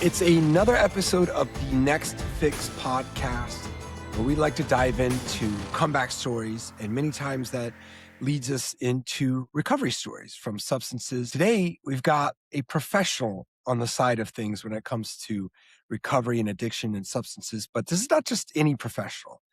It's another episode of the Next Fix podcast where we like to dive into comeback stories, and many times that leads us into recovery stories from substances. Today, we've got a professional on the side of things when it comes to recovery and addiction and substances, but this is not just any professional.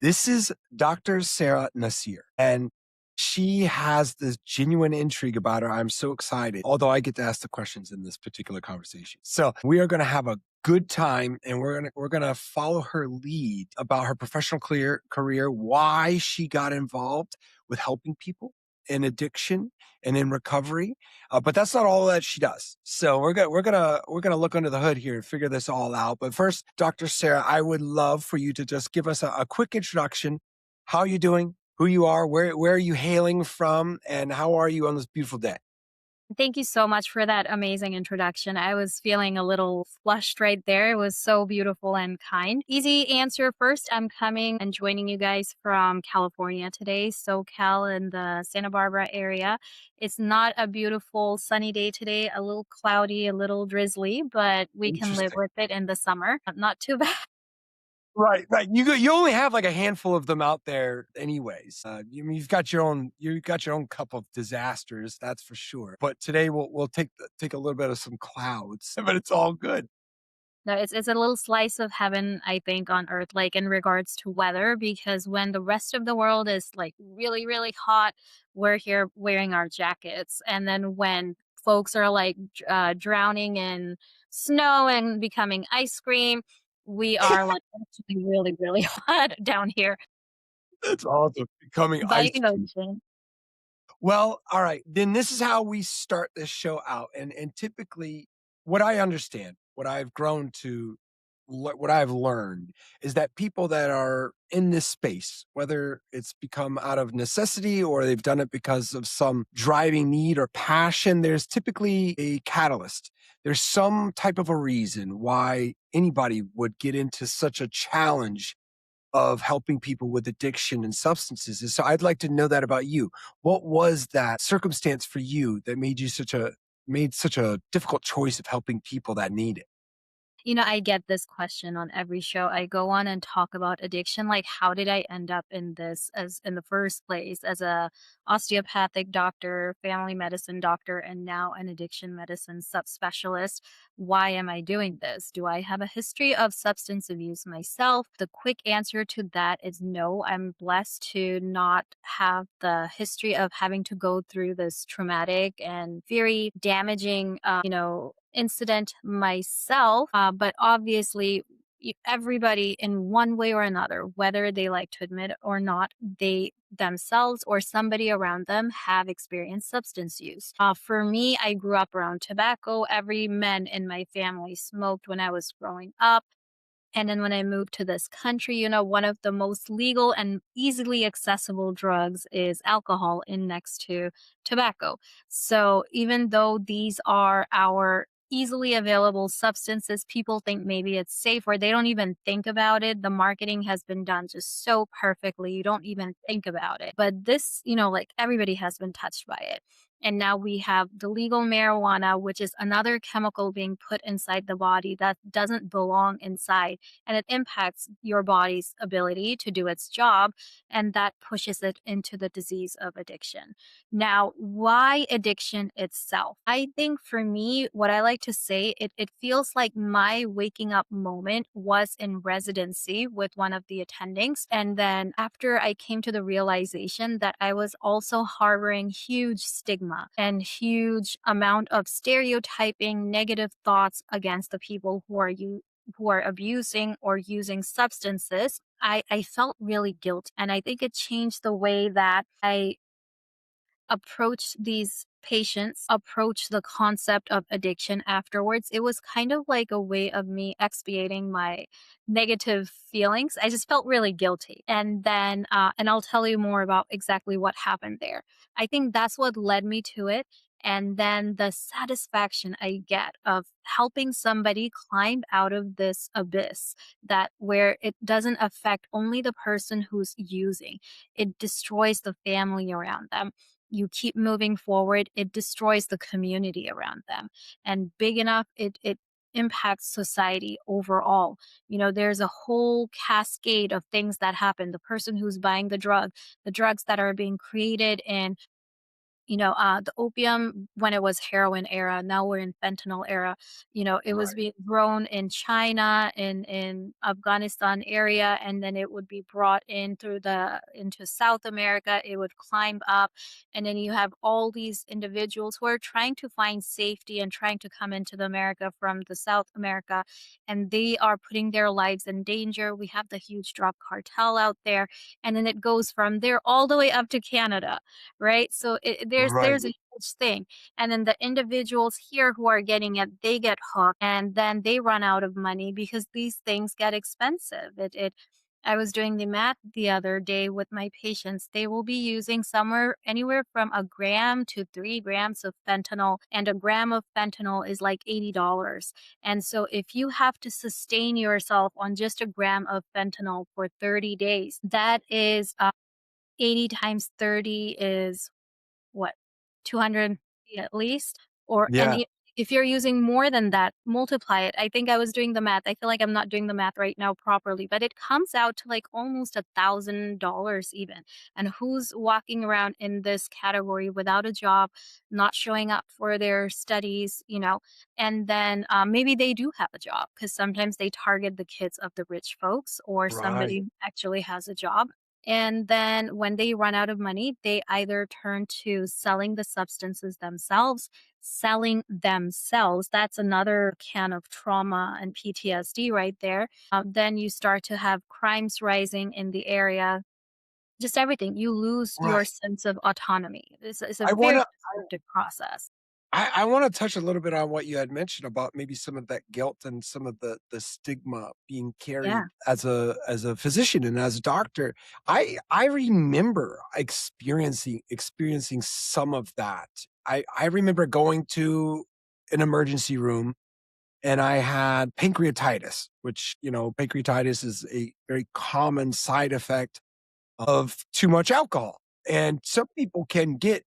This is Dr. Sarah Nasir, and she has this genuine intrigue about her. I'm so excited, although I get to ask the questions in this particular conversation. So we are going to have a good time, and we're gonna follow her lead about her professional career, why she got involved with helping people in addiction and in recovery. But that's not all that she does. So we're gonna look under the hood here and figure this all out. But first, Dr. Sarah, I would love for you to just give us a quick introduction. How are you doing? Who you are? Where are you hailing from? And how are you on this beautiful day? Thank you so much for that amazing introduction. I was feeling a little flushed right there. It was so beautiful and kind. Easy answer first. I'm coming and joining you guys from California today, SoCal in the Santa Barbara area. It's not a beautiful sunny day today, a little cloudy, a little drizzly, but we can live Interesting. with it in the summer. Not too bad. Right, right. You only have like a handful of them out there, anyways. You've got your own cup of disasters, that's for sure. But today we'll take a little bit of some clouds, but it's all good. No, it's a little slice of heaven, I think, on earth, like in regards to weather, because when the rest of the world is like really, really hot, we're here wearing our jackets. And then when folks are like drowning in snow and becoming ice cream, we are like actually really, really hot down here That's awesome. Becoming by ice the cube. ocean. Well, all right. Then this is how we start this show out. And typically what I understand, what I've grown to what I've learned is that people that are in this space, whether it's become out of necessity or they've done it because of some driving need or passion, there's typically a catalyst. There's some type of a reason why anybody would get into such a challenge of helping people with addiction and substances. And so I'd like to know that about you. What was that circumstance for you that made such a difficult choice of helping people that need it? I get this question on every show I go on and talk about addiction. Like, how did I end up in this as in the first place as a osteopathic doctor, family medicine doctor, and now an addiction medicine subspecialist? Why am I doing this? Do I have a history of substance abuse myself? The quick answer to that is no. I'm blessed to not have the history of having to go through this traumatic and very damaging, incident myself. But obviously, everybody in one way or another, whether they like to admit it or not, they themselves or somebody around them have experienced substance use. For me, I grew up around tobacco. Every man in my family smoked when I was growing up. And then when I moved to this country, one of the most legal and easily accessible drugs is alcohol in next to tobacco. So even though these are our easily available substances, people think maybe it's safe or they don't even think about it. The marketing has been done just so perfectly. You don't even think about it. But this, like everybody has been touched by it. And now we have the legal marijuana, which is another chemical being put inside the body that doesn't belong inside, and it impacts your body's ability to do its job, and that pushes it into the disease of addiction. Now, why addiction itself? I think for me, what I like to say, it feels like my waking up moment was in residency with one of the attendings. And then after I came to the realization that I was also harboring huge stigma and huge amount of stereotyping negative thoughts against the people who are abusing or using substances, I felt really guilty. And I think it changed the way that I approach these patients, approach the concept of addiction afterwards. It was kind of like a way of me expiating my negative feelings. I just felt really guilty. And I'll tell you more about exactly what happened there. I think that's what led me to it. And then the satisfaction I get of helping somebody climb out of this abyss that where it doesn't affect only the person who's using, it destroys the family around them. You keep moving forward, it destroys the community around them. And big enough, it impacts society overall. There's a whole cascade of things that happen. The person who's buying the drugs that are being created in the opium when it was heroin era, now we're in fentanyl era. It was Right. being grown in China, in Afghanistan area, and then it would be brought in into South America. It would climb up, and then you have all these individuals who are trying to find safety and trying to come into the America from the South America, and they are putting their lives in danger. We have the huge drug cartel out there, and then it goes from there all the way up to Canada, right? So Right. there's a huge thing, and then the individuals here who are getting it, they get hooked, and then they run out of money because these things get expensive. It I was doing the math the other day with my patients. They will be using somewhere anywhere from a gram to 3 grams of fentanyl, and a gram of fentanyl is like $80. And so if you have to sustain yourself on just a gram of fentanyl for 30 days, that is 80 times 30 is what, 200 at least? Or and Yeah. if you're using more than that, multiply it. I think I was doing the math. I feel like I'm not doing the math right now properly, but it comes out to like almost $1,000 even. And who's walking around in this category without a job, not showing up for their studies, and then maybe they do have a job because sometimes they target the kids of the rich folks or Right. somebody who actually has a job. And then when they run out of money, they either turn to selling the substances themselves, selling themselves. That's another can of trauma and PTSD right there. Then you start to have crimes rising in the area, just everything. You lose your Right. sense of autonomy. It's a I very wanna destructive process. I wanna touch a little bit on what you had mentioned about maybe some of that guilt and some of the stigma being Yeah. carried as a physician and as a doctor. I remember experiencing some of that. I remember going to an emergency room and I had pancreatitis, which, pancreatitis is a very common side effect of too much alcohol. And some people can get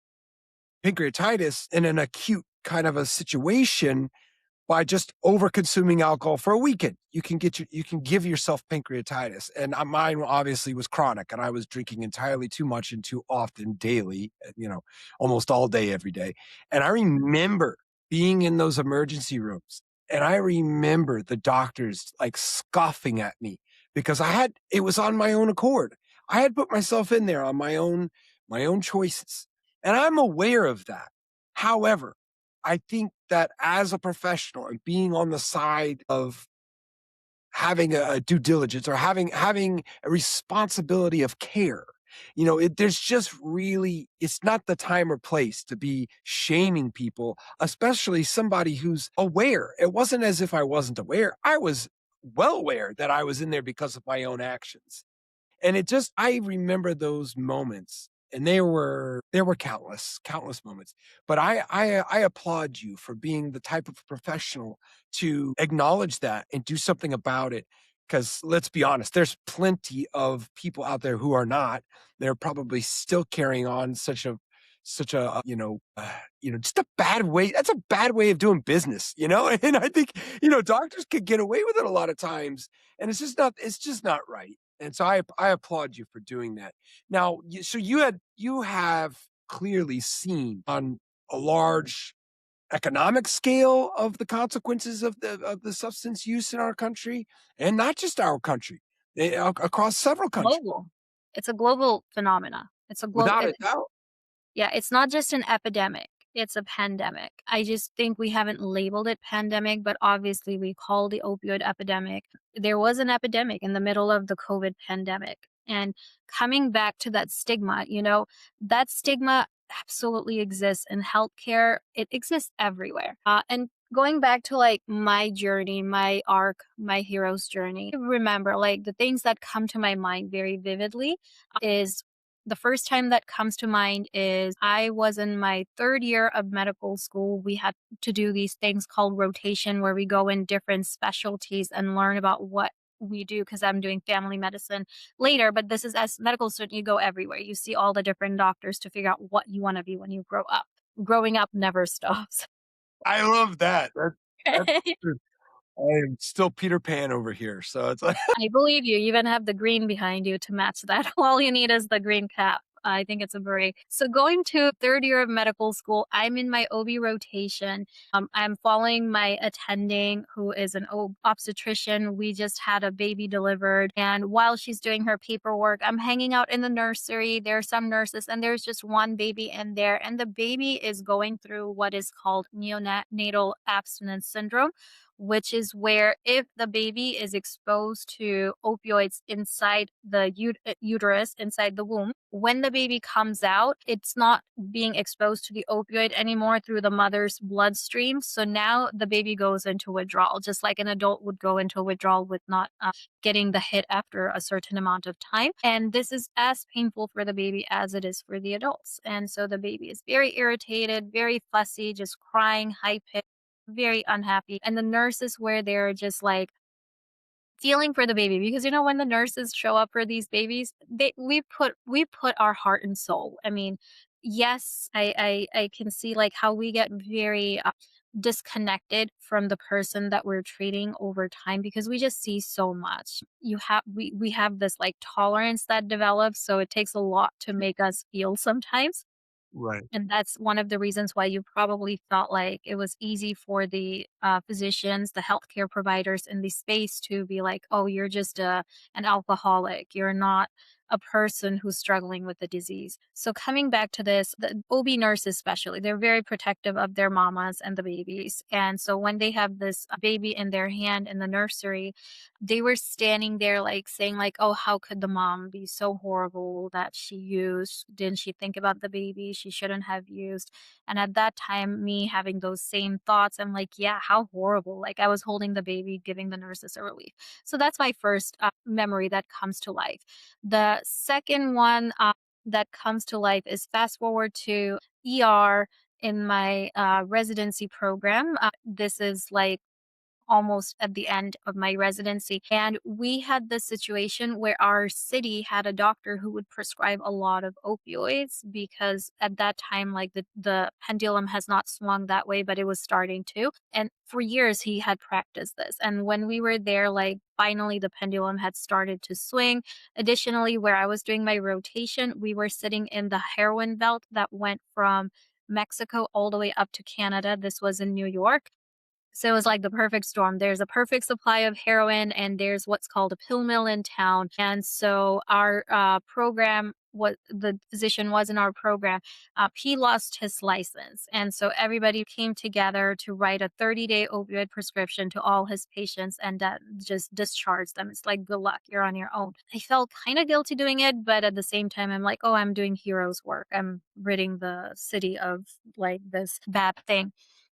pancreatitis in an acute kind of a situation by just over consuming alcohol for a weekend. You can give yourself pancreatitis. And mine obviously was chronic and I was drinking entirely too much and too often daily, almost all day every day. And I remember being in those emergency rooms and I remember the doctors like scoffing at me because it was on my own accord. I had put myself in there on my own choices. And I'm aware of that. However, I think that as a professional and being on the side of having a due diligence or having a responsibility of care, there's just really it's not the time or place to be shaming people, especially somebody who's aware. It wasn't as if I wasn't aware. I was well aware that I was in there because of my own actions. And I remember those moments, and there were countless moments. But I applaud you for being the type of professional to acknowledge that and do something about it. Because let's be honest, there's plenty of people out there who are not. They're probably still carrying on just a bad way. That's a bad way of doing business, And I think, doctors could get away with it a lot of times, and it's just not right. And so I applaud you for doing that. Now, you have clearly seen on a large economic scale of the consequences of the substance use in our country, and not just our country, across several countries, Global. It's a global phenomena. It's a global. without a doubt. Yeah, it's not just an epidemic, it's a pandemic. I just think we haven't labeled it pandemic, but obviously we call the opioid epidemic. There was an epidemic in the middle of the COVID pandemic. And coming back to that stigma, that stigma absolutely exists in healthcare. It exists everywhere. And going back to like my journey, my arc, my hero's journey, I remember like the things that come to my mind very vividly is the first time that comes to mind is I was in my third year of medical school. We had to do these things called rotation, where we go in different specialties and learn about what we do, because I'm doing family medicine later. But this is, as medical student, you go everywhere. You see all the different doctors to figure out what you want to be when you grow up. Growing up never stops. I love that. That's true. I am still Peter Pan over here, so it's like I believe you even have the green behind you to match that. All you need is the green cap. I think it's a beret. So going to 3rd year of medical school, I'm in my OB rotation. I'm following my attending who is an obstetrician. We just had a baby delivered. And while she's doing her paperwork, I'm hanging out in the nursery. There are some nurses and there's just one baby in there. And the baby is going through what is called neonatal abstinence syndrome, which is where if the baby is exposed to opioids inside the uterus, inside the womb, when the baby comes out, it's not being exposed to the opioid anymore through the mother's bloodstream. So now the baby goes into withdrawal, just like an adult would go into withdrawal with not getting the hit after a certain amount of time. And this is as painful for the baby as it is for the adults. And so the baby is very irritated, very fussy, just crying, high pitched, very unhappy. And the nurses were there just like feeling for the baby because when the nurses show up for these babies, we put our heart and soul. I mean, yes, I can see like how we get very disconnected from the person that we're treating over time because we just see so much. We have this like tolerance that develops, so it takes a lot to make us feel sometimes. right. And that's one of the reasons why you probably felt like it was easy for the physicians, the healthcare providers in the space to be like, oh, you're just an alcoholic. You're not a person who's struggling with the disease. So, coming back to this, the OB nurses, especially, they're very protective of their mamas and the babies. And so, when they have this baby in their hand in the nursery, they were standing there like saying like, "Oh, how could the mom be so horrible that she used? Didn't she think about the baby? She shouldn't have used." And at that time, me having those same thoughts, I'm like, "Yeah, how horrible." Like I was holding the baby, giving the nurses a relief. So that's my first memory that comes to life. The second one that comes to life is fast forward to ER in my residency program. This is like almost at the end of my residency. And we had this situation where our city had a doctor who would prescribe a lot of opioids because at that time, like the pendulum has not swung that way, but it was starting to. And for years, he had practiced this. And when we were there, like finally the pendulum had started to swing. Additionally, where I was doing my rotation, we were sitting in the heroin belt that went from Mexico all the way up to Canada. This was in New York. So it was like the perfect storm. There's a perfect supply of heroin, and there's what's called a pill mill in town. And so our program, what the physician was in our program, he lost his license. And so everybody came together to write a 30-day opioid prescription to all his patients and just discharge them. It's like, good luck, you're on your own. I felt kind of guilty doing it, but at the same time, I'm like, oh, I'm doing hero's work. I'm ridding the city of like this bad thing.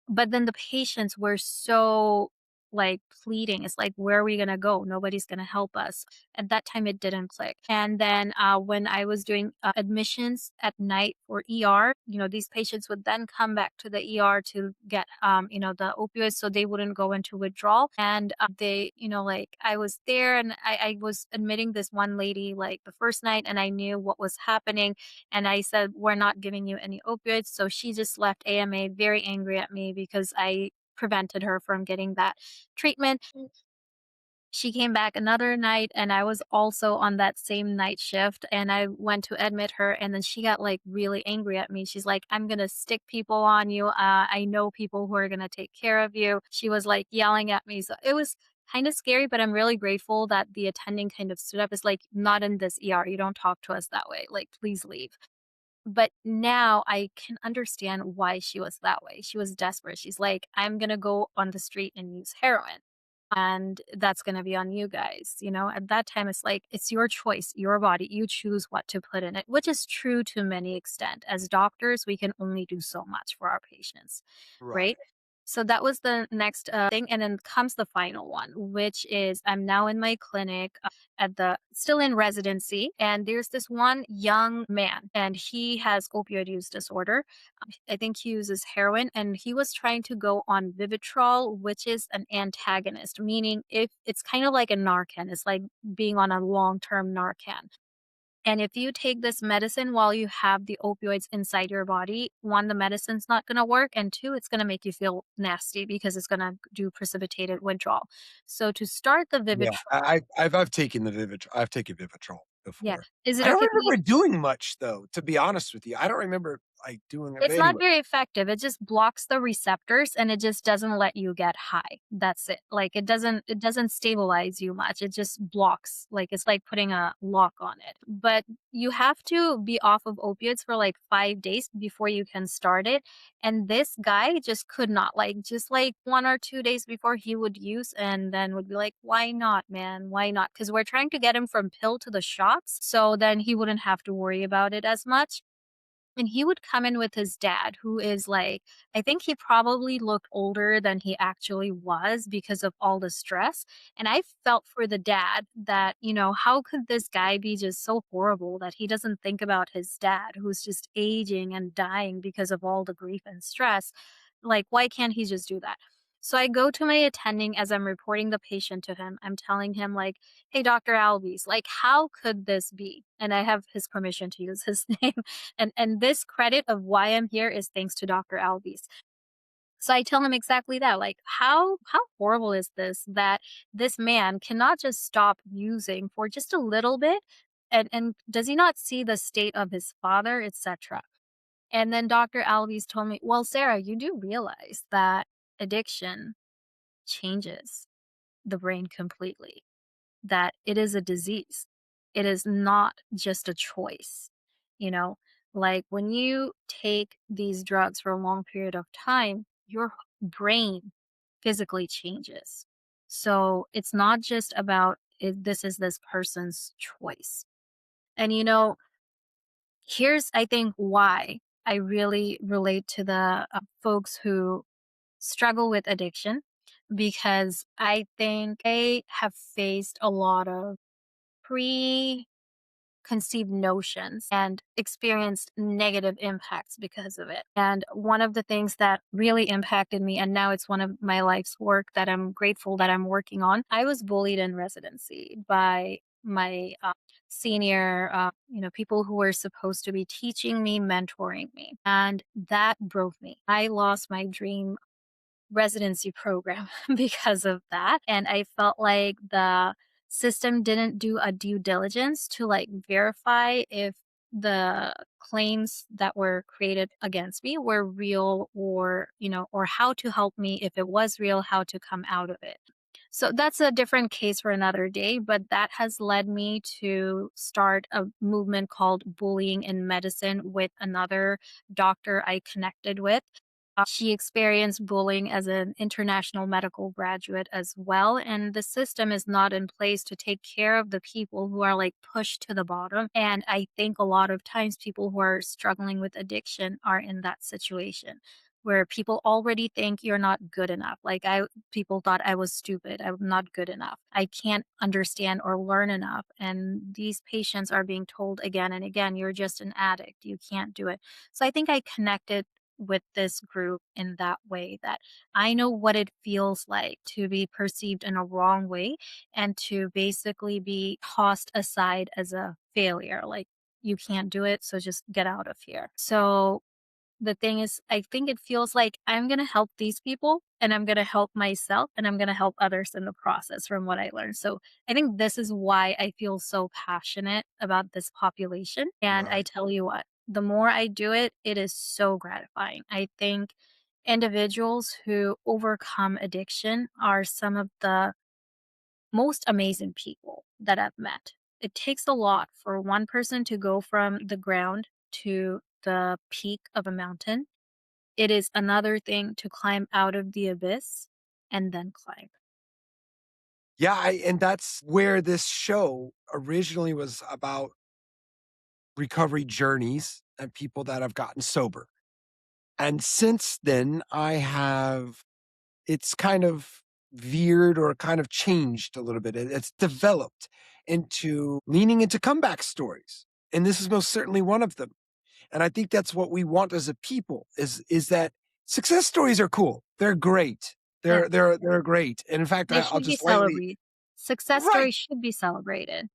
But then the patients were so, like, pleading. It's like, "Where are we gonna go? Nobody's gonna help us." At that time, it didn't click. And then, when I was doing, admissions at night for ER, these patients would then come back to the ER to get, the opioids so they wouldn't go into withdrawal. And, like, I was there and I was admitting this one lady, like, the first night, and I knew what was happening. And I said, "We're not giving you any opioids." So she just left AMA very angry at me because I prevented her from getting that treatment. She came back another night and I was also on that same night shift and I went to admit her and then she got like really angry at me. She's like, "I'm going to stick people on you. I know people who are going to take care of you." She was like yelling at me. So it was kind of scary, but I'm really grateful that the attending kind of stood up. It's like, "Not in this ER. You don't talk to us that way. Like, please leave." But now I can understand why she was that way. She was desperate. She's like, "I'm gonna go on the street and use heroin, and that's gonna be on you guys." At that time, it's like, it's your choice, your body. You choose what to put in it, which is true to many extent. As doctors, we can only do so much for our patients, Right. right? So that was the next thing. And then comes the final one, which is I'm now in my clinic still in residency. And there's this one young man, and he has opioid use disorder. I think he uses heroin, and he was trying to go on Vivitrol, which is an antagonist, meaning if it's kind of like a Narcan, it's like being on a long term Narcan. And if you take this medicine while you have the opioids inside your body, one, the medicine's not going to work. And two, it's going to make you feel nasty because it's going to do precipitated withdrawal. So to start the Yeah, Vivitrol, I've taken the Vivitrol. I've taken Vivitrol yeah. before. Is it I don't okay remember it doing much though, to be honest with you. I don't remember, like, doing it, but It's not anyway. very effective. It just blocks the receptors and it just doesn't let you get high. That's it. Like it doesn't stabilize you much. It just blocks. Like it's like putting a lock on it. But you have to be off of opiates for like 5 days before you can start it. And this guy just could not. Like just like 1 or 2 days before he would use and then would be like, "Why not, man? Why not?" Cuz we're trying to get him from pill to the shots so then he wouldn't have to worry about it as much. And he would come in with his dad, who is like, I think he probably looked older than he actually was because of all the stress. And I felt for the dad that, how could this guy be just so horrible that he doesn't think about his dad, who's just aging and dying because of all the grief and stress? Like, why can't he just do that? So I go to my attending as I'm reporting the patient to him. I'm telling him, like, hey, Dr. Alves, like, how could this be? And I have his permission to use his name. And this credit of why I'm here is thanks to Dr. Alves. So I tell him exactly that, like how horrible is this that this man cannot just stop using for just a little bit, and does he not see the state of his father, etc. And then Dr. Alves told me, well, Sarah, you do realize that addiction changes the brain completely, that it is a disease. It is not just a choice. You know, like when you take these drugs for a long period of time, your brain physically changes. So it's not just about this is this person's choice. And here's, I think, why I really relate to the folks who struggle with addiction because I think they have faced a lot of preconceived notions and experienced negative impacts because of it. And one of the things that really impacted me, and now it's one of my life's work that I'm grateful that I'm working on, I was bullied in residency by my senior, people who were supposed to be teaching me, mentoring me. And that broke me. I lost my dream residency program because of that. And I felt like the system didn't do a due diligence to like verify if the claims that were created against me were real or how to help me if it was real, how to come out of it. So that's a different case for another day, but that has led me to start a movement called Bullying in Medicine with another doctor I connected with. She experienced bullying as an international medical graduate as well. And the system is not in place to take care of the people who are like pushed to the bottom. And I think a lot of times people who are struggling with addiction are in that situation where people already think you're not good enough. People thought I was stupid. I'm not good enough. I can't understand or learn enough. And these patients are being told again and again, you're just an addict. You can't do it. So I think I connected with this group in that way that I know what it feels like to be perceived in a wrong way and to basically be tossed aside as a failure. Like, you can't do it, so just get out of here. So the thing is, I think it feels like I'm going to help these people and I'm going to help myself and I'm going to help others in the process from what I learned. So I think this is why I feel so passionate about this population. And I Right. tell you what, the more I do it, it is so gratifying. I think individuals who overcome addiction are some of the most amazing people that I've met. It takes a lot for one person to go from the ground to the peak of a mountain. It is another thing to climb out of the abyss and then climb. Yeah, and that's where this show originally was about recovery journeys and people that have gotten sober. And since then, it's kind of veered or kind of changed a little bit. It's developed into leaning into comeback stories. And this is most certainly one of them. And I think that's what we want as a people is that success stories are cool. They're great. Yeah, They're great. And in fact, they I'll should be just lightly celebrated. Success right. stories should be celebrated.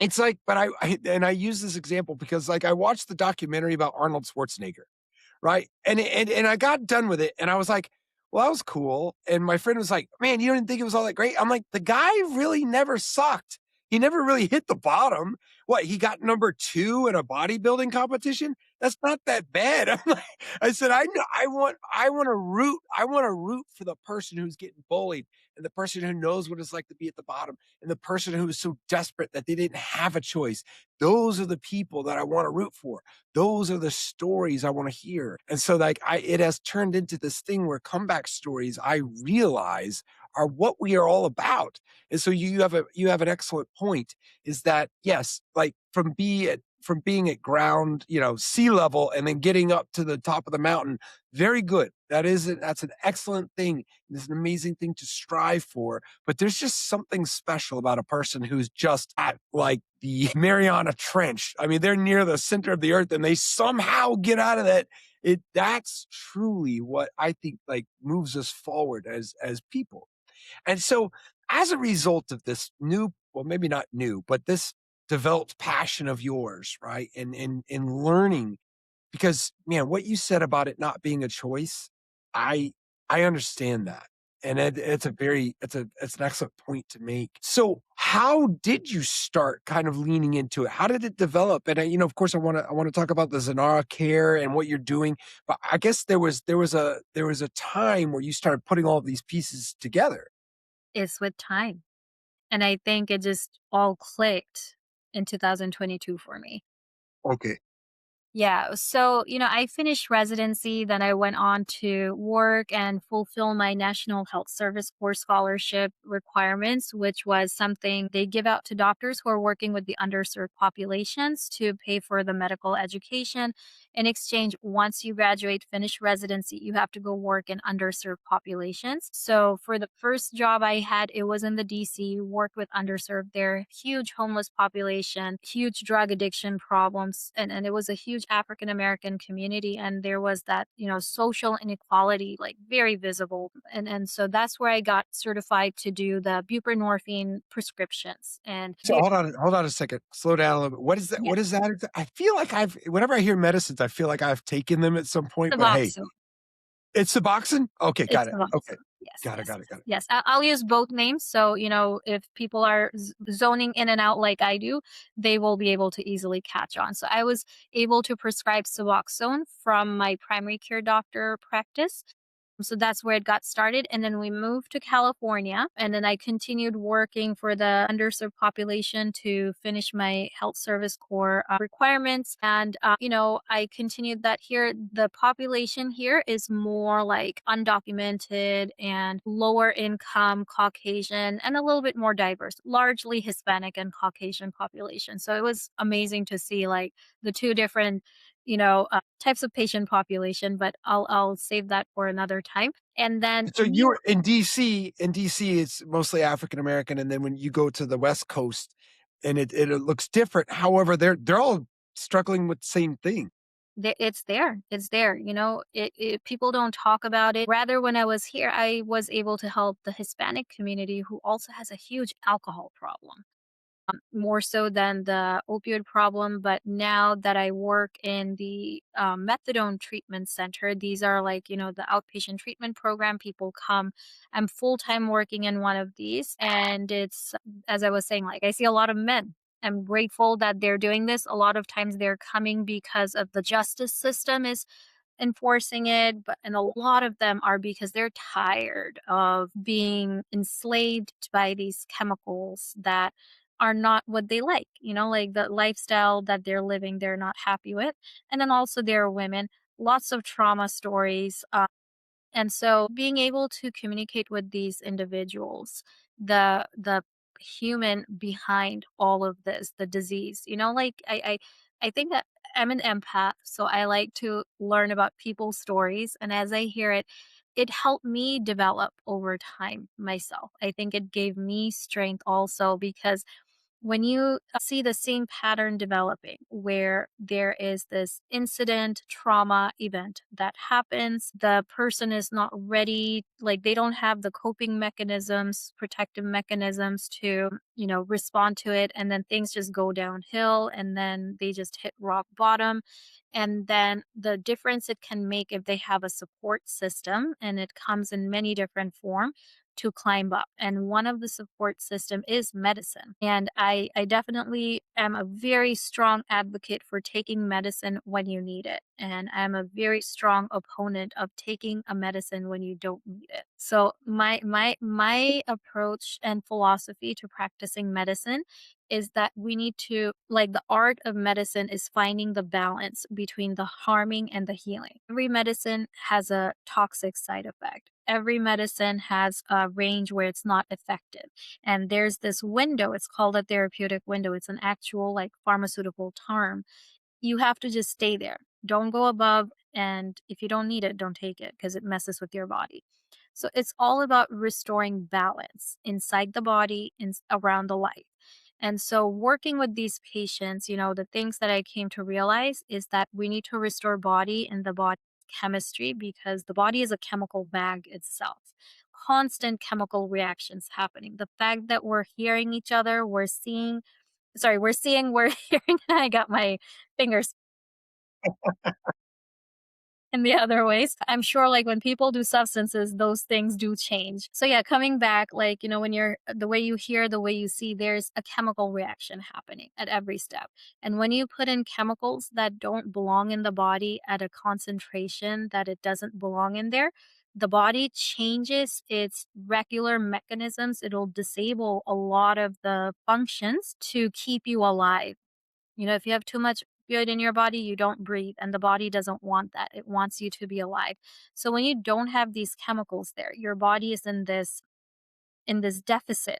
It's like, but I use this example because, like, I watched the documentary about Arnold Schwarzenegger, right? And I got done with it, and I was like, "Well, that was cool." And my friend was like, "Man, you didn't think it was all that great?" I'm like, "The guy really never sucked. He never really hit the bottom. What, he got number 2 in a bodybuilding competition? That's not that bad." I'm like, I said, "I know I wanna root for the person who's getting bullied and the person who knows what it's like to be at the bottom and the person who is so desperate that they didn't have a choice. Those are the people that I wanna root for. Those are the stories I wanna hear." And so, like, it has turned into this thing where comeback stories, I realize, are what we are all about. And so you have an excellent point, is that, yes, like, from being at ground, sea level and then getting up to the top of the mountain, very good. That's an excellent thing. It's an amazing thing to strive for. But there's just something special about a person who's just at, like, the Mariana Trench. I mean, they're near the center of the earth and they somehow get out of that. That's truly what I think, like, moves us forward as people. And so, as a result of this new, well, maybe not new, but this developed passion of yours, right? And in learning, because, man, what you said about it not being a choice, I I understand that. And it's an excellent point to make. So how did you start kind of leaning into it? How did it develop? And of course, I want to talk about the Zanara care and what you're doing. But I guess there was a time where you started putting all of these pieces together. It's with time. And I think it just all clicked in 2022 for me. Okay. Yeah. So, I finished residency, then I went on to work and fulfill my National Health Service Corps scholarship requirements, which was something they give out to doctors who are working with the underserved populations to pay for the medical education. In exchange, once you graduate, finish residency, you have to go work in underserved populations. So, for the first job I had, it was in the DC, worked with underserved there, huge homeless population, huge drug addiction problems, and it was a huge African American community. And there was that, social inequality, like, very visible. And so that's where I got certified to do the buprenorphine prescriptions. And So hold on a second. Slow down a little bit. What is that? yeah, What is that? I feel like whenever I hear medicines, I feel like I've taken them at some point, but hey, Suboxone. it's Suboxone? Okay, got It's it. Okay. Suboxone. Yes, Got it, yes, got it, yes, got it. yes. I'll use both names. So, if people are zoning in and out like I do, they will be able to easily catch on. So, I was able to prescribe Suboxone from my primary care doctor practice. So that's where it got started. And then we moved to California. And then I continued working for the underserved population to finish my health service core requirements. And, I continued that here. The population here is more like undocumented and lower income Caucasian and a little bit more diverse, largely Hispanic and Caucasian population. So it was amazing to see, like, the two different types of patient population, but I'll save that for another time. And then So you were in DC. In DC, it's mostly African American, and then when you go to the West Coast, and it looks different. However, they're all struggling with the same thing. it's there. It's there. People don't talk about it. Rather, when I was here, I was able to help the Hispanic community who also has a huge alcohol problem. More so than the opioid problem. But now that I work in the methadone treatment center, these are like, the outpatient treatment program. People come. I'm full time working in one of these. And it's, as I was saying, like, I see a lot of men. I'm grateful that they're doing this. A lot of times they're coming because of the justice system is enforcing it, but and a lot of them are because they're tired of being enslaved by these chemicals that are not what they like, like the lifestyle that they're living, they're not happy with. And then also there are women, lots of trauma stories. And so being able to communicate with these individuals, the human behind all of this, the disease, like I think that I'm an empath, so I like to learn about people's stories. And as I hear it, it helped me develop over time myself. I think it gave me strength also because when you see the same pattern developing where there is this incident, trauma event that happens, the person is not ready, like they don't have the coping mechanisms, protective mechanisms to, respond to it. And then things just go downhill and then they just hit rock bottom. And then the difference it can make if they have a support system, and it comes in many different forms to climb up. And one of the support system is medicine. And I definitely am a very strong advocate for taking medicine when you need it. And I'm a very strong opponent of taking a medicine when you don't need it. So my approach and philosophy to practicing medicine is that we need to, like, the art of medicine is finding the balance between the harming and the healing. Every medicine has a toxic side effect. Every medicine has a range where it's not effective. And there's this window, it's called a therapeutic window. It's an actual, like, pharmaceutical term. You have to just stay there. Don't go above, and if you don't need it, don't take it because it messes with your body. So it's all about restoring balance inside the body and around the life. And so working with these patients, the things that I came to realize is that we need to restore body and the body chemistry, because the body is a chemical bag itself. Constant chemical reactions happening. The fact that we're hearing each other, we're hearing, I got my fingers in the other ways. I'm sure, like, when people do substances, those things do change. So yeah, coming back, like, when you're the way you hear, the way you see, there's a chemical reaction happening at every step. And when you put in chemicals that don't belong in the body at a concentration that it doesn't belong in there, the body changes its regular mechanisms. It'll disable a lot of the functions to keep you alive. If you have too much fluid in your body, you don't breathe, and the body doesn't want that. It wants you to be alive. So when you don't have these chemicals there, your body is in this deficit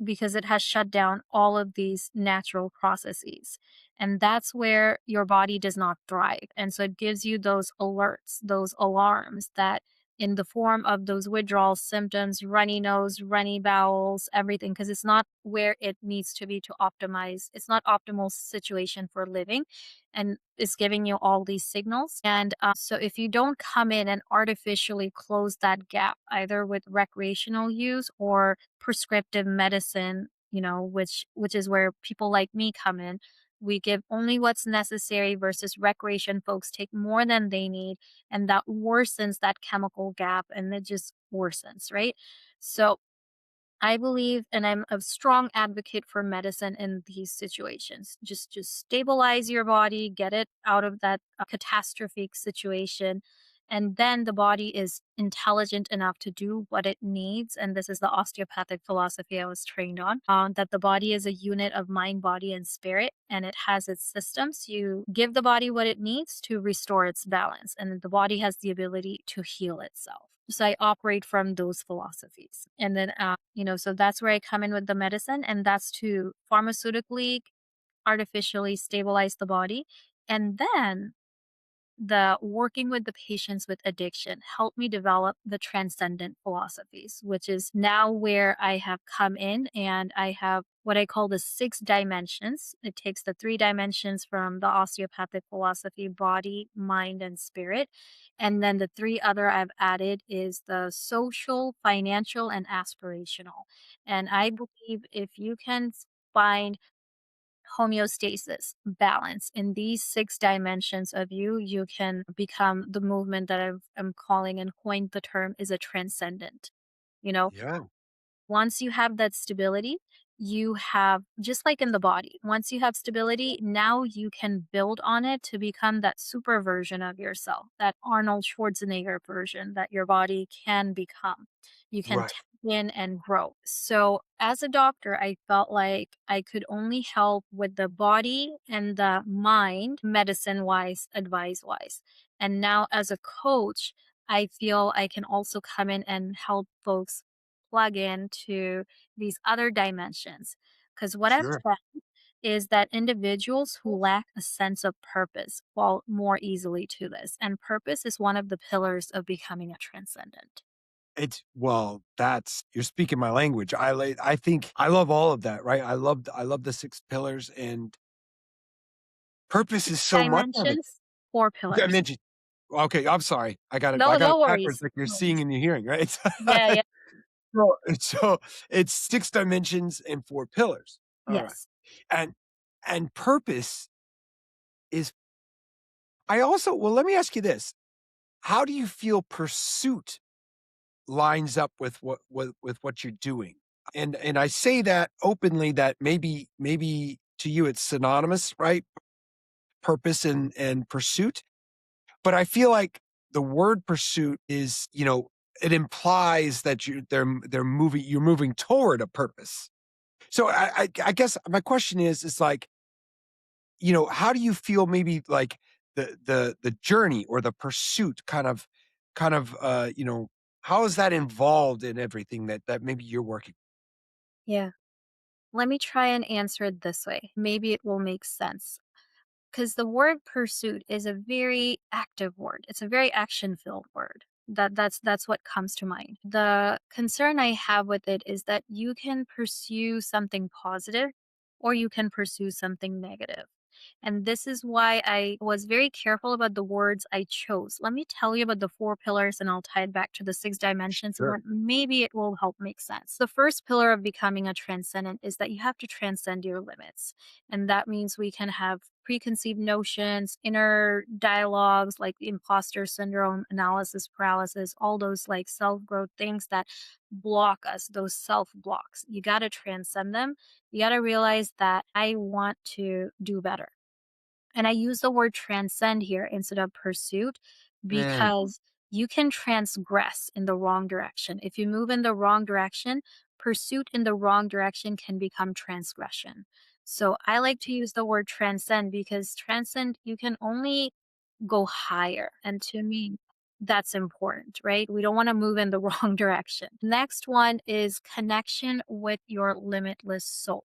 because it has shut down all of these natural processes. And that's where your body does not thrive. And so it gives you those alerts, those alarms that in the form of those withdrawal symptoms, runny nose, runny bowels, everything, because it's not where it needs to be to optimize. It's not optimal situation for living. And it's giving you all these signals. And so if you don't come in and artificially close that gap, either with recreational use or prescriptive medicine, which is where people like me come in. We give only what's necessary versus recreation folks take more than they need, and that worsens that chemical gap, and it just worsens, right? So I believe, and I'm a strong advocate for medicine in these situations. Just stabilize your body, get it out of that catastrophic situation, and then the body is intelligent enough to do what it needs. And this is the osteopathic philosophy I was trained on. That the body is a unit of mind, body, and spirit, and it has its systems. You give the body what it needs to restore its balance, and the body has the ability to heal itself. So I operate from those philosophies. And then, so that's where I come in with the medicine, and that's to pharmaceutically, artificially stabilize the body. And then the working with the patients with addiction helped me develop the transcendent philosophies, which is now where I have come in, and I have what I call the 6 dimensions. It takes the 3 dimensions from the osteopathic philosophy: body, mind, and spirit. And then the 3 other I've added is the social, financial, and aspirational. And I believe if you can find homeostasis, balance in these 6 dimensions of you, you can become the movement that I'm calling and coined the term is a transcendent. You know, Yeah. once you have that stability, you have, just like in the body, once you have stability, now you can build on it to become that super version of yourself, that Arnold Schwarzenegger version that your body can become. You can Right. tap in and grow. So, as a doctor, I felt like I could only help with the body and the mind, medicine wise, advice wise. And now, as a coach, I feel I can also come in and help folks plug into these other dimensions. Because what I've Sure. found is that individuals who lack a sense of purpose fall more easily to this. And purpose is one of the pillars of becoming a transcendent. Well, that's you're speaking my language. I think I love all of that, right? I love the 6 pillars, and purpose is so much of it. Dimensions, 4 I pillars. mentioned okay, I'm sorry. I No, got it no backwards worries. like you're No seeing worries. and you're hearing, right? Yeah, yeah. So it's 6 dimensions and 4 pillars. Alright. Yes. And and purpose is I also well, let me ask you this. How do you feel pursuit lines up with with what you're doing? And I say that openly that maybe to you it's synonymous, right? Purpose and pursuit. But I feel like the word pursuit is, it implies that they're moving you're moving toward a purpose. So I guess my question is like, how do you feel maybe like the journey or the pursuit kind of how is that involved in everything that maybe you're working? Yeah. Let me try and answer it this way. Maybe it will make sense. Because the word pursuit is a very active word. It's a very action-filled word. That's what comes to mind. The concern I have with it is that you can pursue something positive or you can pursue something negative. And this is why I was very careful about the words I chose. Let me tell you about the 4 pillars and I'll tie it back to the 6 dimensions and Sure. then maybe it will help make sense. The first pillar of becoming a transcendent is that you have to transcend your limits. And that means we can have preconceived notions, inner dialogues like the imposter syndrome, analysis paralysis, all those like self growth things that block us, those self blocks. You got to transcend them. You got to realize that I want to do better. And I use the word transcend here instead of pursuit Mm, because you can transgress in the wrong direction. If you move in the wrong direction, pursuit in the wrong direction can become transgression. So I like to use the word transcend because transcend, you can only go higher. And to me, that's important, right? We don't want to move in the wrong direction. Next one is connection with your limitless soul.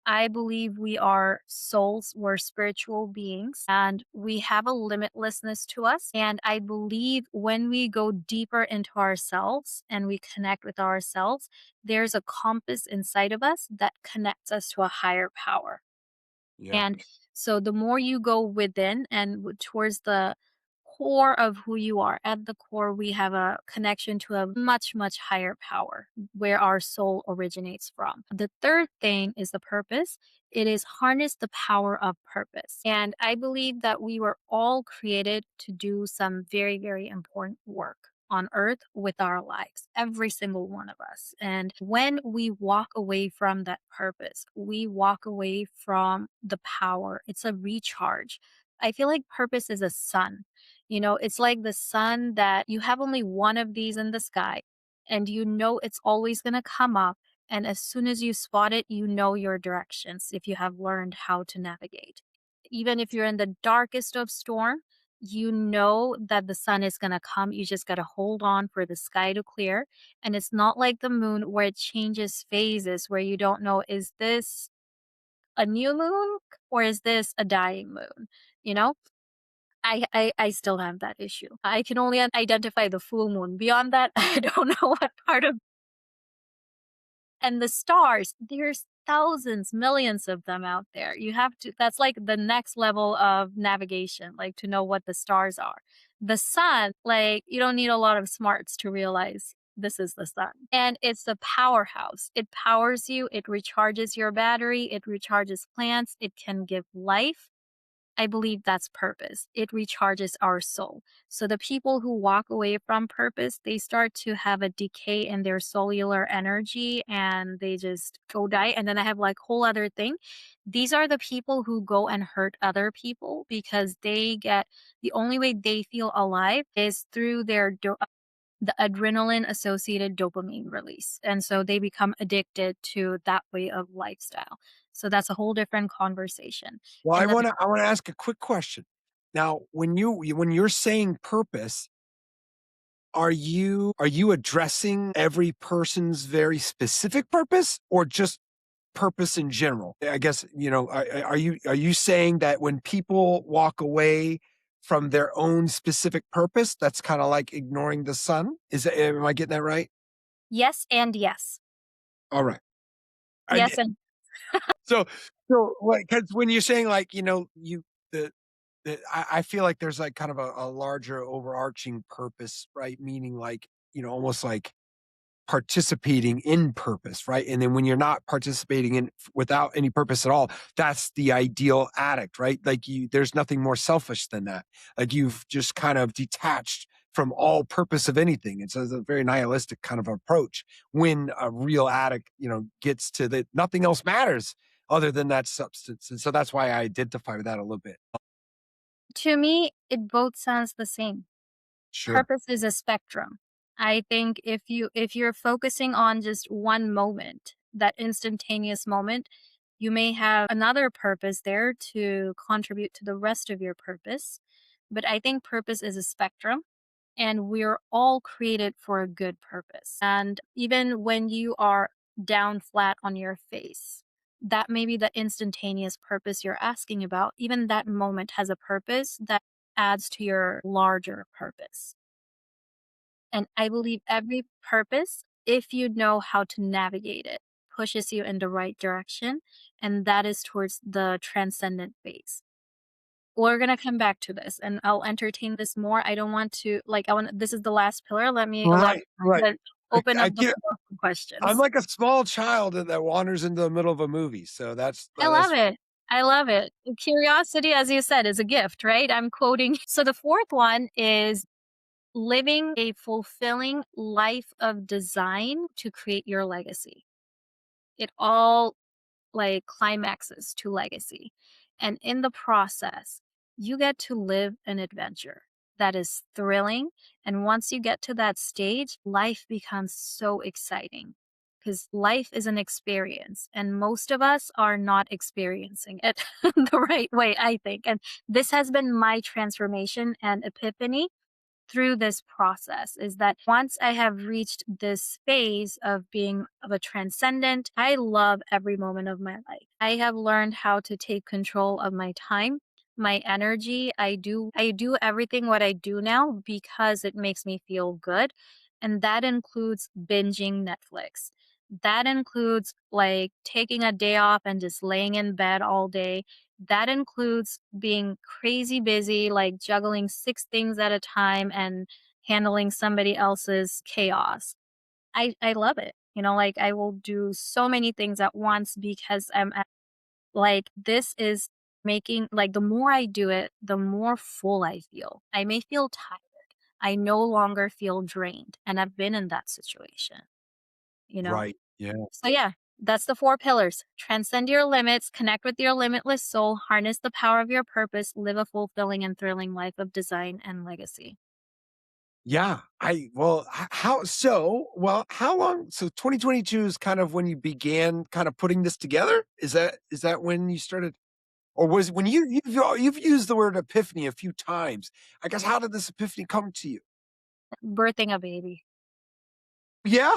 I believe we are souls, we're spiritual beings, and we have a limitlessness to us. And I believe when we go deeper into ourselves and we connect with ourselves, there's a compass inside of us that connects us to a higher power. yeah. And so the more you go within and towards the core of who you are, at the core, we have a connection to a much, much higher power where our soul originates from. The third thing is the purpose. It is harness the power of purpose. And I believe that we were all created to do some very, very important work on earth with our lives, every single one of us. And when we walk away from that purpose, we walk away from the power. It's a recharge. I feel like purpose is a sun. It's like the sun that you have only one of these in the sky, and you know it's always going to come up. And as soon as you spot it, you know your directions if you have learned how to navigate. Even if you're in the darkest of storm, you know that the sun is going to come. You just got to hold on for the sky to clear. And it's not like the moon where it changes phases, where you don't know, is this a new moon or is this a dying moon? You know, I still have that issue. I can only identify the full moon. Beyond that, I don't know what part of and the stars, there's thousands, millions of them out there. You have to that's like the next level of navigation, like to know what the stars are. The sun, like you don't need a lot of smarts to realize this is the sun. And it's the powerhouse. It powers you, it recharges your battery, it recharges plants, it can give life. I believe that's purpose. It recharges our soul. So the people who walk away from purpose, they start to have a decay in their cellular energy and they just go die. And then I have like whole other thing. These are the people who go and hurt other people because the only way they feel alive is through the adrenaline associated dopamine release. And so they become addicted to that way of lifestyle. So that's a whole different conversation. Well, And then I wanna ask a quick question. Now, when you're saying purpose, are you addressing every person's very specific purpose or just purpose in general? I guess, are you saying that when people walk away from their own specific purpose. That's kind of like ignoring the sun. Am I getting that right? Yes and yes. All right. And Yes and so, so because when you're saying like, the, I feel like there's like kind of a larger overarching purpose, right? Meaning like, almost like participating in purpose, right? And then when you're not participating in without any purpose at all, that's the ideal addict, right? Like there's nothing more selfish than that. Like you've just kind of detached from all purpose of anything. It's a very nihilistic kind of approach when a real addict, gets to that nothing else matters other than that substance. And so that's why I identify with that a little bit. to me, it both sounds the same. Sure. Purpose is a spectrum. I think if you're focusing on just one moment, that instantaneous moment, you may have another purpose there to contribute to the rest of your purpose. But I think purpose is a spectrum, and we're all created for a good purpose. And even when you are down flat on your face, that may be the instantaneous purpose you're asking about. Even that moment has a purpose that adds to your larger purpose. And I believe every purpose, if you know how to navigate it, pushes you in the right direction. And that is towards the transcendent phase. We're gonna come back to this and I'll entertain this more. I don't want to like I want this is the last pillar. Let me elaborate Right. Right. then open up I the get floor for I'm questions. like a small child that wanders into the middle of a movie, so I love that's it. I love it. Curiosity, as you said, is a gift, right? I'm quoting. So the fourth one is living a fulfilling life of design to create your legacy. It all like climaxes to legacy. And in the process, you get to live an adventure that is thrilling. And once you get to that stage, life becomes so exciting because life is an experience, and most of us are not experiencing it the right way, I think. And this has been my transformation and epiphany through this process is that once I have reached this phase of being of a transcendent, I love every moment of my life. I have learned how to take control of my time, my energy. I do everything what I do now because it makes me feel good. And that includes binging Netflix. That includes like taking a day off and just laying in bed all day. That includes being crazy busy, like juggling 6 things at a time and handling somebody else's chaos. I love it. Like, I will do so many things at once because like, this is making like, the more I do it, the more full I feel. I may feel tired. I no longer feel drained, and I've been in that situation, you know? right. Yeah. So yeah, that's the four pillars. Transcend your limits, connect with your limitless soul, harness the power of your purpose, live a fulfilling and thrilling life of design and legacy. Yeah. How long 2022 is kind of when you began kind of putting this together? Is that when you started or was when you've used the word epiphany a few times. I guess how did this epiphany come to you? Birthing a baby. Yeah?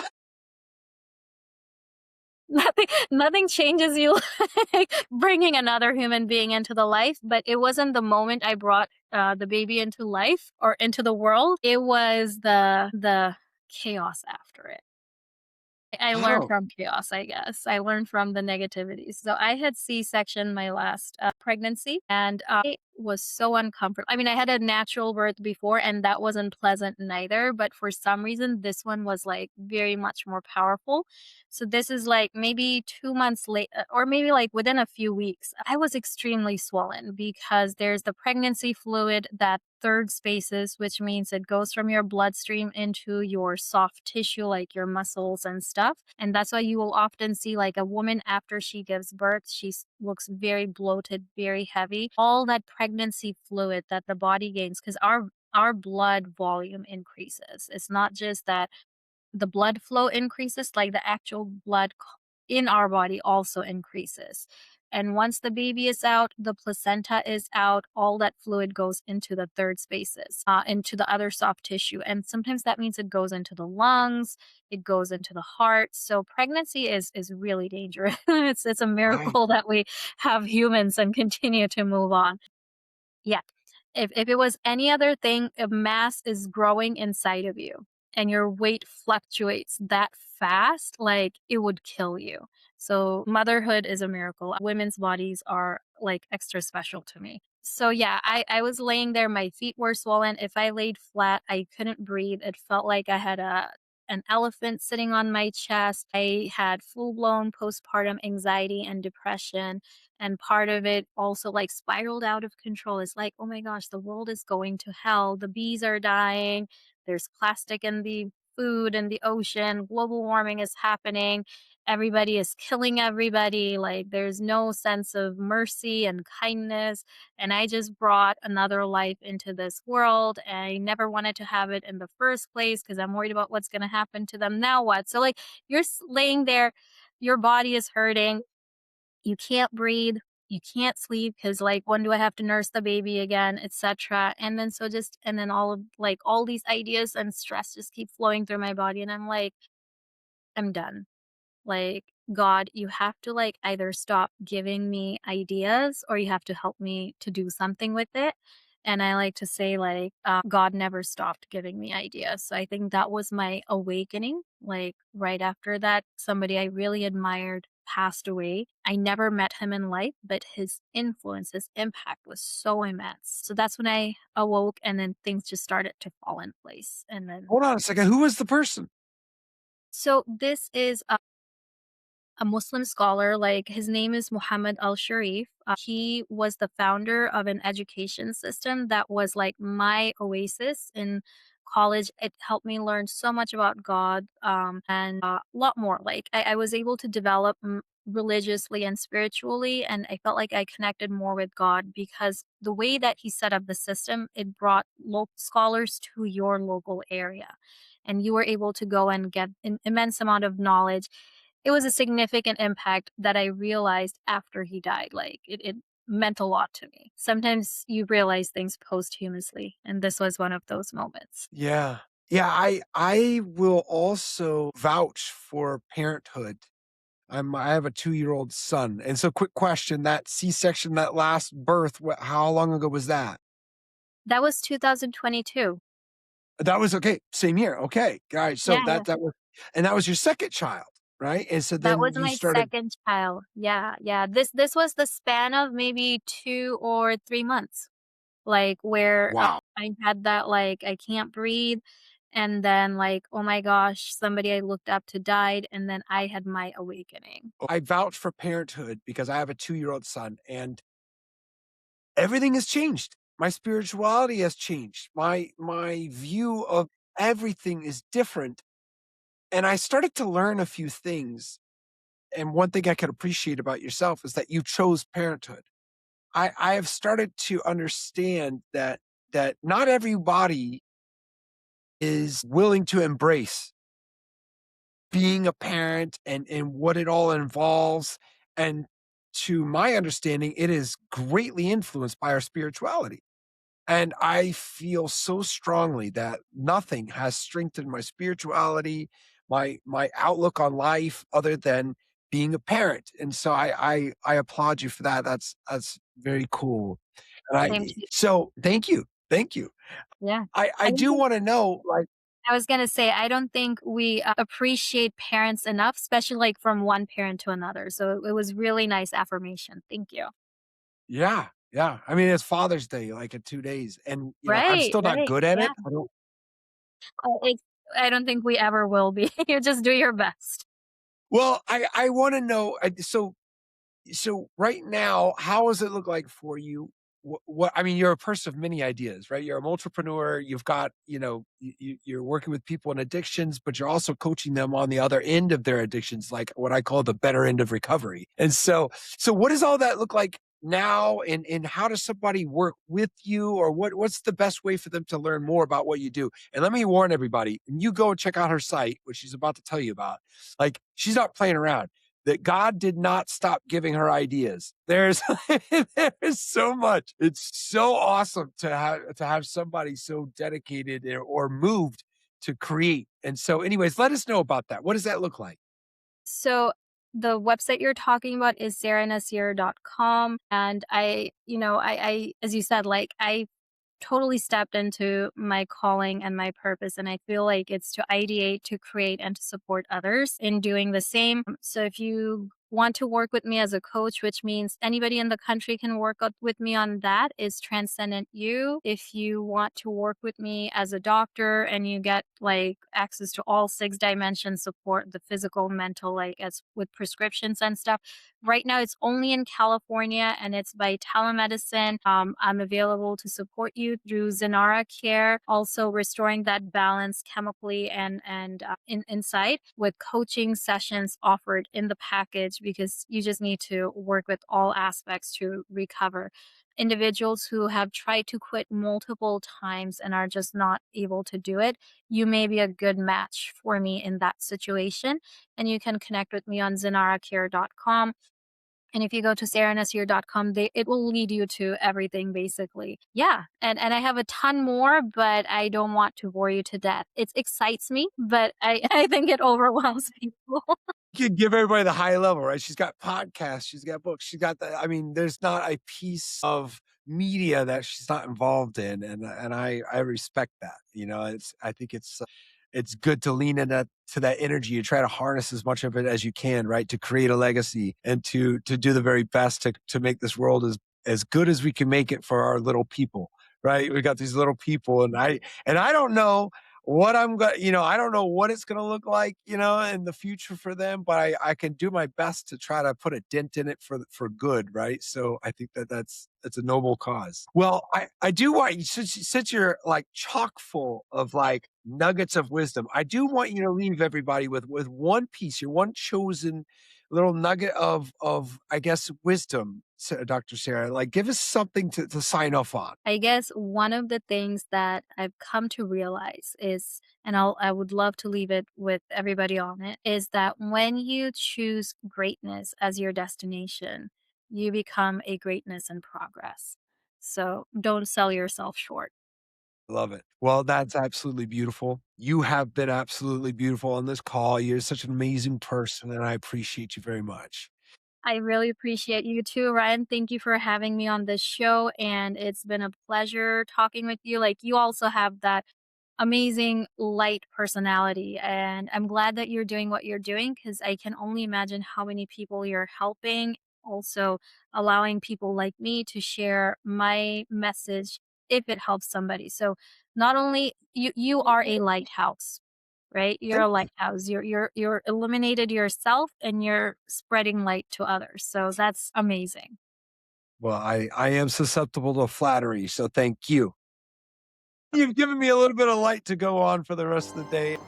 Nothing changes you like bringing another human being into the life, but it wasn't the moment I brought the baby into life or into the world. It was the chaos after it. I learned Oh, from chaos, I guess. I learned from the negativities. So I had C-section my last pregnancy, and I was so uncomfortable. I mean, I had a natural birth before, and that wasn't pleasant neither. But for some reason, this one was like very much more powerful. So this is like maybe 2 months late, or maybe like within a few weeks. I was extremely swollen because there's the pregnancy fluid that third spaces, which means it goes from your bloodstream into your soft tissue, like your muscles and stuff. And that's why you will often see like a woman after she gives birth, looks very bloated, very heavy. All that pregnancy fluid that the body gains, because our blood volume increases. It's not just that the blood flow increases, like the actual in our body also increases. And once the baby is out, the placenta is out, all that fluid goes into the third spaces, into the other soft tissue. And sometimes that means it goes into the lungs, it goes into the heart. So pregnancy is really dangerous. It's a right. miracle that we have humans and continue to move on. Yeah. If it was any other thing, a mass is growing inside of you and your weight fluctuates that fast, like, it would kill you. So, motherhood is a miracle. Women's bodies are, like, extra special to me. So, yeah, I was laying there, my feet were swollen. If I laid flat, I couldn't breathe. It felt like I had an elephant sitting on my chest. I had full-blown postpartum anxiety and depression, and part of it also, like, spiraled out of control. It's like, "Oh my gosh, the world is going to hell. The bees are dying. There's plastic in the food and the ocean. Global warming is happening. Everybody is killing everybody. Like, there's no sense of mercy and kindness, and I just brought another life into this world. I never wanted to have it in the first place because I'm worried about what's gonna happen to them. Now what?" So, like, you're laying there, your body is hurting, you can't breathe, you can't sleep because, like, when do I have to nurse the baby again, etc. And then all of, like, all these ideas and stress just keep flowing through my body, and I'm like, I'm done. Like, God, you have to, like, either stop giving me ideas or you have to help me to do something with it. And I like to say, like, God never stopped giving me ideas. So I think that was my awakening. Like, right after that, somebody I really admired passed away. I never met him in life, but his influence, his impact was so immense. So that's when I awoke, and then things just started to fall in place. And then, Hold on a second. Who was the person? so this is a Muslim scholar. Like, his name is Muhammad Al Sharif. He was the founder of an education system that was like my oasis in college. It helped me learn so much about God, and a lot more. Like, I was able to develop religiously and spiritually, and I felt like I connected more with God because the way that he set up the system, it brought local scholars to your local area, and you were able to go and get an immense amount of knowledge. It was a significant impact that I realized after he died. Like, it meant a lot to me. Sometimes you realize things posthumously, and this was one of those moments. Yeah. Yeah, I will also vouch for parenthood. I have a 2-year-old son, and so quick question, that C-section, that last birth, how long ago was that? That was 2022. That was okay, same year, okay, guys, so Yeah, yeah. that was and that was your 2nd child, right? And so That then was you my started. 2nd child. Yeah, yeah. This was the span of maybe 2 or 3 months, like, where, Wow. I had that, like, I can't breathe, and then, like, oh my gosh, somebody I looked up to died, and then I had my awakening. I vouch for parenthood because I have a 2-year-old son, and everything has changed. My spirituality has changed. My view of everything is different, and I started to learn a few things, and one thing I could appreciate about yourself is that you chose parenthood. I have started to understand that not everybody is willing to embrace being a parent and what it all involves, and to my understanding, it is greatly influenced by our spirituality. And I feel so strongly that nothing has strengthened my spirituality, my outlook on life other than being a parent. And so I applaud you for that. That's very cool. And Same to you. so thank you. Thank you. Yeah. I I don't do think want to know, like, I was gonna say, I don't think we, appreciate parents enough, especially, like, from one parent to another, so it was really nice affirmation. Thank you. yeah, yeah. I mean, it's Father's Day, like in 2 days. And I'm Right, still not right, good at yeah. it. I don't. It's I don't think we ever will be. You just do your best. Well, I want to know. So right now, how does it look like for you? What I mean, you're a person of many ideas, right? You're a entrepreneur. You've got, you're working with people in addictions, but you're also coaching them on the other end of their addictions, like what I call the better end of recovery. And so what does all that look like now? And how does somebody work with you, or what's the best way for them to learn more about what you do? And let me warn everybody, and you go and check out her site, which she's about to tell you about. Like, she's not playing around, that God did not stop giving her ideas. There's so much. It's so awesome to have somebody so dedicated or moved to create. And so, anyways, let us know about that. What does that look like? So, the website you're talking about is sarahnassir.com, and I as you said, like, I totally stepped into my calling and my purpose. And I feel like it's to ideate, to create, and to support others in doing the same. So if you want to work with me as a coach, which means anybody in the country can work with me on that, is Transcendent You. If you want to work with me as a doctor and you get like access to all six dimensions support, the physical, mental, like as with prescriptions and stuff. Right now, it's only in California and it's by telemedicine. I'm available to support you through Zenara Care, also restoring that balance chemically and inside with coaching sessions offered in the package because you just need to work with all aspects to recover. Individuals who have tried to quit multiple times and are just not able to do it, you may be a good match for me in that situation. And you can connect with me on zenaracare.com. And if you go to sarahnasir.com, it will lead you to everything basically. Yeah. And I have a ton more, but I don't want to bore you to death. It excites me, but I think it overwhelms people. You could give everybody the high level, right? She's got podcasts, she's got books, she's got the, I mean, there's not a piece of media that she's not involved in. And I respect that. You know, I think it's good to lean into to that energy and try to harness as much of it as you can, right? To create a legacy and to do the very best to make this world as good as we can make it for our little people, right? We got these little people, and I don't know what I'm going, I don't know what it's going to look like, in the future for them, but I can do my best to try to put a dent in it for good, right? So I think that's a noble cause. Well, I do want you, since you're like chock full of like nuggets of wisdom, I do want you to leave everybody with one piece, your one chosen little nugget of I guess wisdom, Dr. Sarah. Like, give us something to sign off on. I guess one of the things that I've come to realize is, and I would love to leave it with everybody on it, is that when you choose greatness as your destination, you become a greatness in progress. So don't sell yourself short. Love it. Well, that's absolutely beautiful. You have been absolutely beautiful on this call. You're such an amazing person, and I appreciate you very much. I really appreciate you too, Ryan. Thank you for having me on this show. And it's been a pleasure talking with you. Like, you also have that amazing light personality. And I'm glad that you're doing what you're doing because I can only imagine how many people you're helping. Also, allowing people like me to share my message if it helps somebody. So, not only you are a lighthouse, right? You're Thank a you. lighthouse. You're illuminated yourself and you're spreading light to others. So that's amazing. Well, I am susceptible to flattery, so thank you. You've given me a little bit of light to go on for the rest of the day.